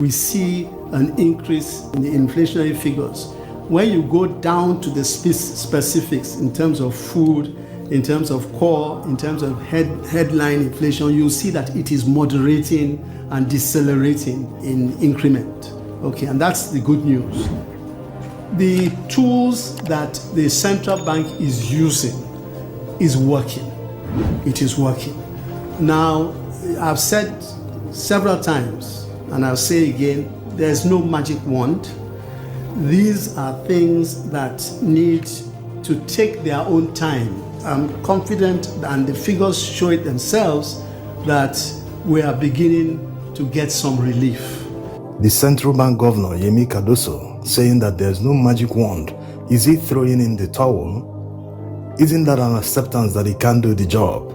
we see an increase in the inflationary figures. When you go down to the specifics in terms of food, in terms of core, in terms of headline inflation, you'll see that it is moderating and decelerating in increment. Okay, and that's the good news. The tools that the central bank is using is working. It is working. Now, I've said several times, and I'll say again, there's no magic wand. These are things that need to take their own time. I'm confident, and the figures show it themselves, that we are beginning to get some relief. The central bank governor, Yemi Cardoso, saying that there's no magic wand. Is he throwing in the towel? Isn't that an acceptance that he can't do the job?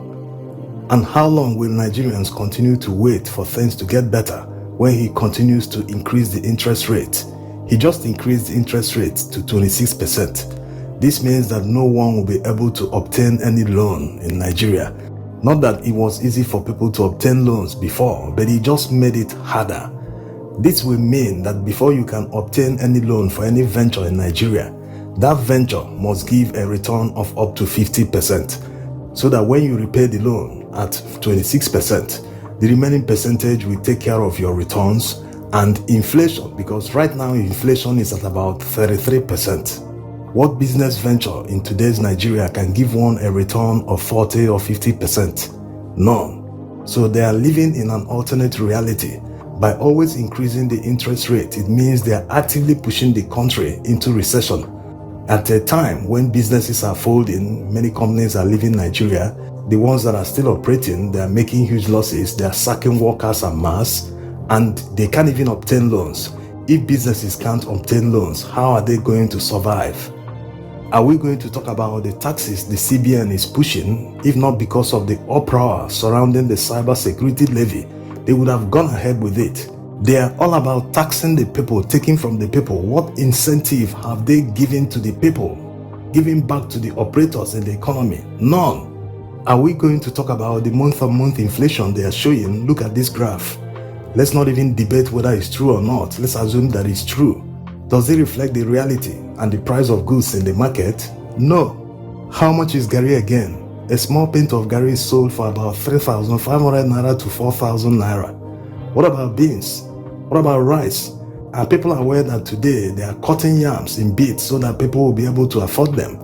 And how long will Nigerians continue to wait for things to get better when he continues to increase the interest rate? He just increased the interest rate to 26%. This means that no one will be able to obtain any loan in Nigeria. Not that it was easy for people to obtain loans before, but he just made it harder. This will mean that before you can obtain any loan for any venture in Nigeria, that venture must give a return of up to 50%, so that when you repay the loan at 26%, the remaining percentage will take care of your returns and inflation, because right now inflation is at about 33%. What business venture in today's Nigeria can give one a return of 40 or 50%? None. So they are living in an alternate reality. By always increasing the interest rate, it means they are actively pushing the country into recession. At a time when businesses are folding, many companies are leaving Nigeria. The ones that are still operating, they are making huge losses. They are sacking workers en masse, and they can't even obtain loans. If businesses can't obtain loans, how are they going to survive? Are we going to talk about the taxes the CBN is pushing? If not because of the uproar surrounding the cybersecurity levy, they would have gone ahead with it. They are all about taxing the people, taking from the people. What incentive have they given to the people, giving back to the operators in the economy? None. Are we going to talk about the month-on-month inflation they are showing? Look at this graph. Let's not even debate whether it's true or not. Let's assume that it's true. Does it reflect the reality and the price of goods in the market? No. How much is Gary again? A small pint of Gary is sold for about 3,500 Naira to 4,000 Naira. What about beans? What about rice? And people are aware that today they are cutting yams in bits so that people will be able to afford them.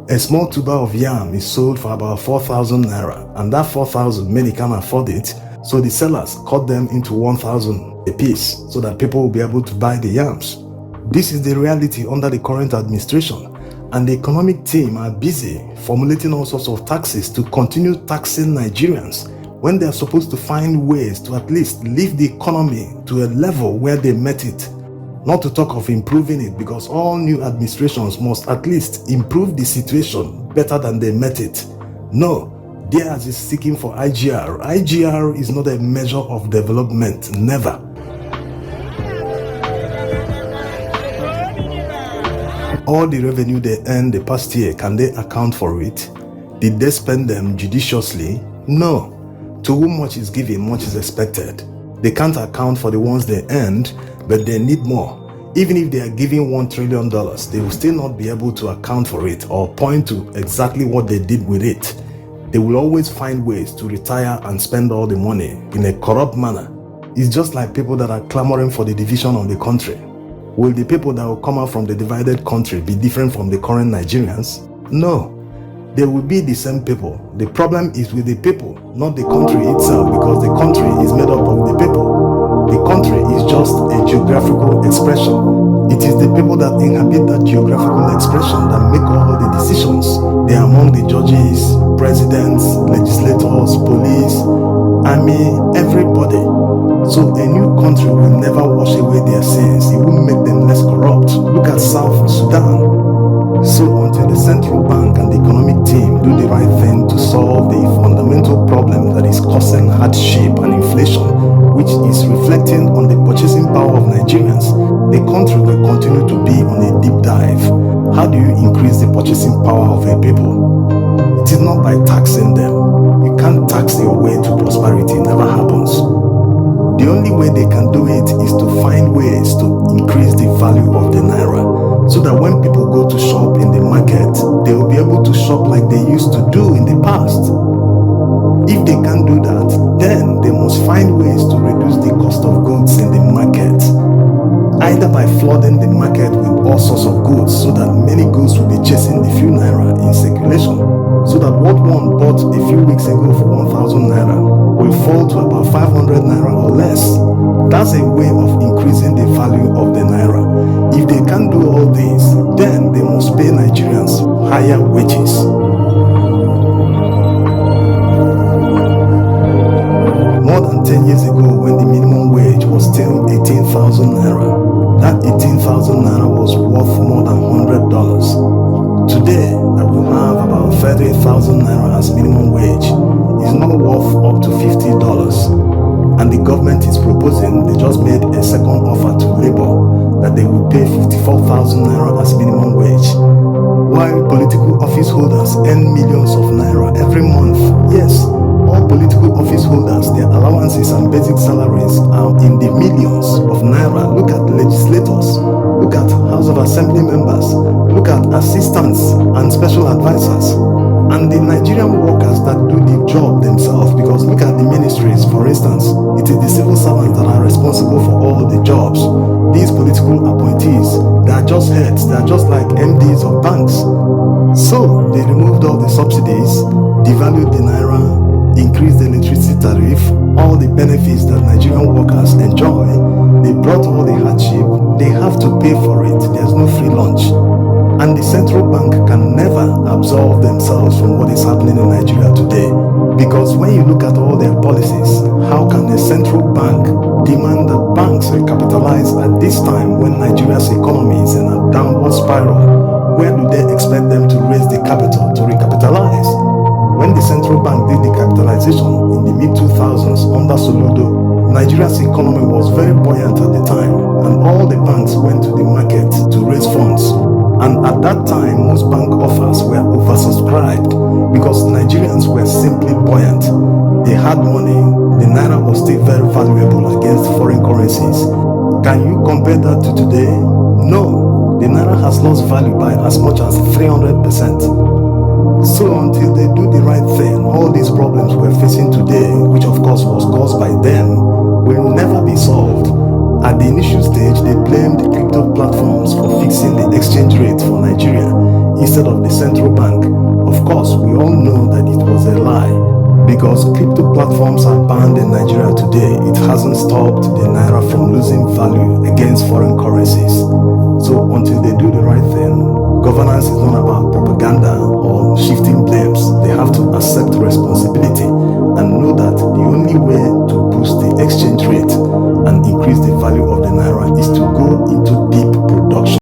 A small tuber of yam is sold for about 4,000 Naira, and that 4,000, many can't afford it, so the sellers cut them into 1,000 a piece so that people will be able to buy the yams. This is the reality under the current administration. And the economic team are busy formulating all sorts of taxes to continue taxing Nigerians when they are supposed to find ways to at least lift the economy to a level where they met it. Not to talk of improving it, because all new administrations must at least improve the situation better than they met it. No, theirs is seeking for IGR. IGR is not a measure of development, never. All the revenue they earned the past year, can they account for it? Did they spend them judiciously? No. To whom much is given, much is expected. They can't account for the ones they earned, but they need more. Even if they are giving $1 trillion, they will still not be able to account for it or point to exactly what they did with it. They will always find ways to retire and spend all the money in a corrupt manner. It's just like people that are clamoring for the division of the country. Will the people that will come out from the divided country be different from the current Nigerians? No. They will be the same people. The problem is with the people, not the country itself, because the country is made up of the people. The country is just a geographical expression. It is the people that inhabit that geographical expression that make all the decisions. They are among the judges, presidents, legislators, police, army, everybody. So a new country will never wash away their sins. It will make them less corrupt. Look at South Sudan. So until the central bank and the economic team do the right thing to solve the fundamental problem that is causing hardship and inflation, which is reflecting on the purchasing power of Nigerians, the country will continue to be on a deep dive. How do you increase the purchasing power of a people? It is not by taxing them. You can't tax your way to prosperity. It never happens. The only way they can do it is to find ways to increase the value of the Naira, so that when people go to shop in the market, they will be able to shop like they used to do in the past. If they can't do that, then they must find ways to reduce the cost of goods in the market, either by flooding the market with all sorts of goods, so that many goods will be chasing the few Naira in circulation, so that what one bought a few weeks ago for 1,000 Naira will fall to about 500 Naira or less. That's a way of increasing the value of the Naira. If they can't do all this, then they must pay Nigerians higher wages. More than 10 years ago, when the minimum wage was still 18,000 Naira, that 18,000 Naira was worth more than $100. Today, that we have about 30,000 Naira as minimum wage, is now worth up to $50. And the government is proposing, they just made a second offer to labor, that they will pay 54,000 Naira as minimum wage, while political office holders earn millions of Naira every month. Yes, all political office holders, their allowances and basic salaries are in the millions of Naira. Look at legislators, look at House of Assembly members, look at assistants and special advisors, and the Nigerian workers that do the job themselves. Because look at the ministries, for instance, it is the civil servants that are responsible for all the jobs. These political appointees, they are just heads, they are just like MDs of banks. So they removed all the subsidies, devalued the Naira, increased the electricity tariff, all the benefits that Nigerian workers enjoy. They brought all the hardship. They have to pay for it. There's no free lunch. And the central bank can never absolve themselves from what is happening in Nigeria today. Because when you look at all their policies, how can a central bank demand that banks recapitalize at this time when Nigeria's economy is in a downward spiral? Where do they expect them to raise the capital to recapitalize? When the central bank did the capitalization in the mid-2000s under Soludo, Nigeria's economy was very buoyant at the time, and all the banks went to the market to raise funds. And at that time, most bank offers were oversubscribed because Nigerians were simply buoyant. They had money, the Naira was still very valuable against foreign currencies. Can you compare that to today? No, the Naira has lost value by as much as 300%. So until they do the right thing, all these problems we're facing today, which of course was caused by them, will never be solved. At the initial stage, they blamed crypto platforms for fixing the exchange rate for Nigeria instead of the central bank. Of course, we all know that it was a lie, because crypto platforms are banned in Nigeria today. It hasn't stopped the Naira from losing value against foreign currencies. So until they do the right thing, governance is not about propaganda or shifting blames. They have to accept responsibility and know that the only way to boost the exchange rate and increase the value of the Naira is to go into deep